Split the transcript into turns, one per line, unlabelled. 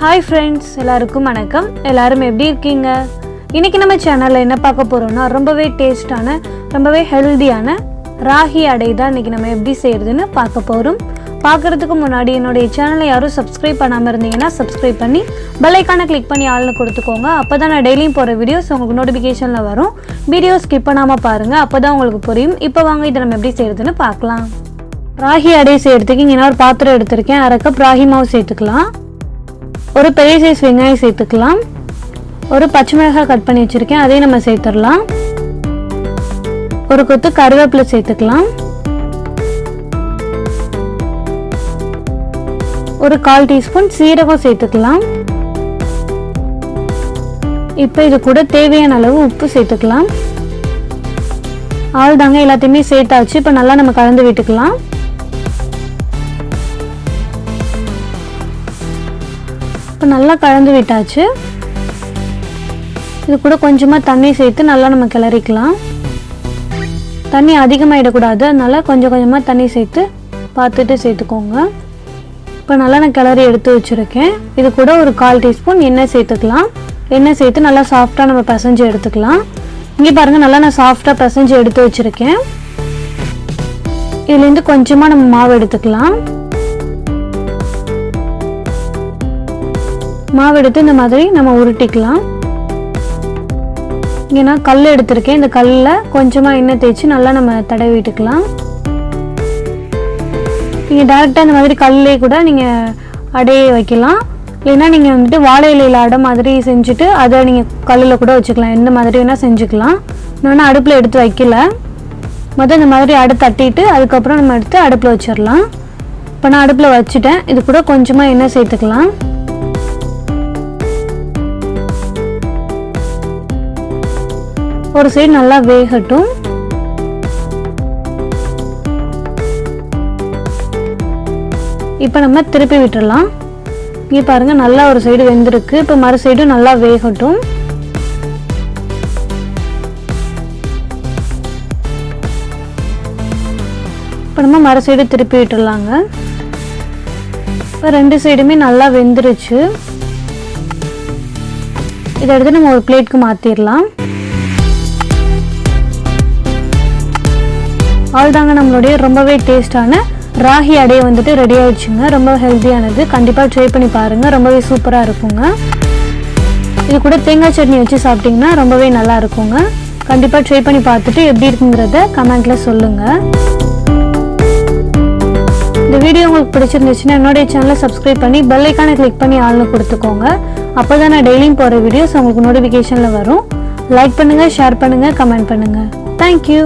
Hi friends, எல்லாருக்கும் வணக்கம். எல்லாரும் எப்படி இருக்கீங்க? இன்னைக்கு நம்ம சேனல்ல என்ன பார்க்க போறோம்னா ரொம்பவே டேஸ்டான, ரொம்பவே ஹெல்தியான ராகி அடை தான் இன்னைக்கு நம்ம எப்படி செய்யறதுன்னு பார்க்க போறோம். பார்க்கிறதுக்கு முன்னாடி என்னோட சேனலை யாரும் சப்ஸ்கிரைப் பண்ணாம இருந்தீங்கன்னா சப்ஸ்கிரைப் பண்ணி பெல் ஐகானை கிளிக் பண்ணி ஆல்னு கொடுத்துக்கோங்க. அப்பதான் நான் டெய்லியும் போற வீடியோஸ் உங்களுக்கு நோட்டிஃபிகேஷன்ல வரும். வீடியோ ஸ்கிப் பண்ணாம பாருங்க. அப்பதான் உங்களுக்கு புரியும். இப்போ வாங்க இதை நம்ம எப்படி செய்யறதுன்னு பார்க்கலாம். ராகி அடை செய்யறதுக்கு இங்க நான் ஒரு பாத்திரம் எடுத்திருக்கேன். 1/2 கப் ராகி மாவு சேர்த்துக்கலாம். ஒரு பெரிய சைஸ் வெங்காயம் சேர்த்துக்கலாம். ஒரு பச்சை மிளகாய் கட் பண்ணி வச்சிருக்கேன், அதையும் நம்ம சேர்த்துடலாம். ஒரு கொத்து கருவேப்பிலை சேர்த்துக்கலாம். ஒரு 1/4 டீஸ்பூன் சீரகம் சேர்த்துக்கலாம். இப்போ இது கூட தேவையான அளவு உப்பு சேர்த்துக்கலாம். அவ்வளோதாங்க, எல்லாத்தையுமே சேர்த்தாச்சு. இப்போ நல்லா நம்ம கலந்து விட்டுக்கலாம். இப்போ நல்லா கலந்து விட்டாச்சு. இது கூட கொஞ்சமாக தண்ணி சேர்த்து நல்லா நம்ம கிளறிக்கலாம். தண்ணி அதிகமாகிடக்கூடாது, அதனால கொஞ்சம் கொஞ்சமாக தண்ணி சேர்த்து பார்த்துட்டு சேர்த்துக்கோங்க. இப்போ நல்லா நான் கிளறி எடுத்து வச்சுருக்கேன். இது கூட ஒரு 1/4 டீஸ்பூன் எண்ணெய் சேர்த்துக்கலாம். எண்ணெய் சேர்த்து நல்லா சாஃப்டாக நம்ம பிசைஞ்சு எடுத்துக்கலாம். இங்கே பாருங்கள், நல்லா நான் சாஃப்டாக பிசைஞ்சு எடுத்து வச்சுருக்கேன். இதுலேருந்து கொஞ்சமாக நம்ம மாவு எடுத்துக்கலாம். மாவு எடுத்து இந்த மாதிரி நம்ம உருட்டிக்கலாம். இங்கே நான் கல் எடுத்திருக்கேன். இந்த கல்லில் கொஞ்சமாக எண்ணெய் தேய்ச்சி நல்லா நம்ம தடவி விட்டுக்கலாம். நீங்கள் டேரெக்டாக இந்த மாதிரி கல்லே கூட நீங்கள் அடையை வைக்கலாம். இல்லைன்னா நீங்கள் வந்துட்டு வாழை இலையில் அடை மாதிரி செஞ்சுட்டு அதை நீங்கள் கல்லில் கூட வச்சுக்கலாம். எந்த மாதிரி வேணால் செஞ்சுக்கலாம். நான் அடுப்பில் எடுத்து வைக்கல. முதல் இந்த மாதிரி அடை தட்டிட்டு அதுக்கப்புறம் நம்ம எடுத்து அடுப்பில் வச்சிடலாம். இப்போ நான் அடுப்பில் வச்சுட்டேன். இது கூட கொஞ்சமாக எண்ணெய் சேர்த்துக்கலாம். ஒரு சைடு நல்லா வேகட்டும். இப்போ நம்ம திருப்பி விட்டுடலாம். இங்கே பாருங்க, நல்லா ஒரு சைடு வெந்திருக்கு. இப்போ மறு சைடும் நல்லா வேகட்டும். இப்போ நம்ம மறு சைடு திருப்பி விட்டுடலாங்க. இப்போ 2 சைடுமே நல்லா வெந்துருச்சு. இதை எடுத்து நம்ம ஒரு பிளேட்க்கு மாற்றிடலாம். அவ்வளோதாங்க, நம்மளுடைய ரொம்பவே டேஸ்டான ராகி அடையை வந்துட்டு ரெடி ஆயிடுச்சுங்க. ரொம்ப ஹெல்த்தியானது. கண்டிப்பாக ட்ரை பண்ணி பாருங்கள். ரொம்பவே சூப்பராக இருக்குங்க. இது கூட தேங்காய் சட்னி வச்சு சாப்பிட்டிங்கன்னா ரொம்பவே நல்லா இருக்குங்க. கண்டிப்பாக ட்ரை பண்ணி பார்த்துட்டு எப்படி இருக்குங்கிறத கமெண்ட்டில் சொல்லுங்கள். இந்த வீடியோ உங்களுக்கு பிடிச்சிருந்துச்சுன்னா என்னுடைய சேனலை சப்ஸ்கிரைப் பண்ணி பெல் ஐகானை கிளிக் பண்ணி ஆல்னு கொடுத்துக்கோங்க. அப்போ தான் நான் டெய்லியும் போகிற வீடியோஸ் உங்களுக்கு நோட்டிஃபிகேஷனில் வரும். லைக் பண்ணுங்கள், ஷேர் பண்ணுங்கள், கமெண்ட் பண்ணுங்கள். தேங்க்யூ.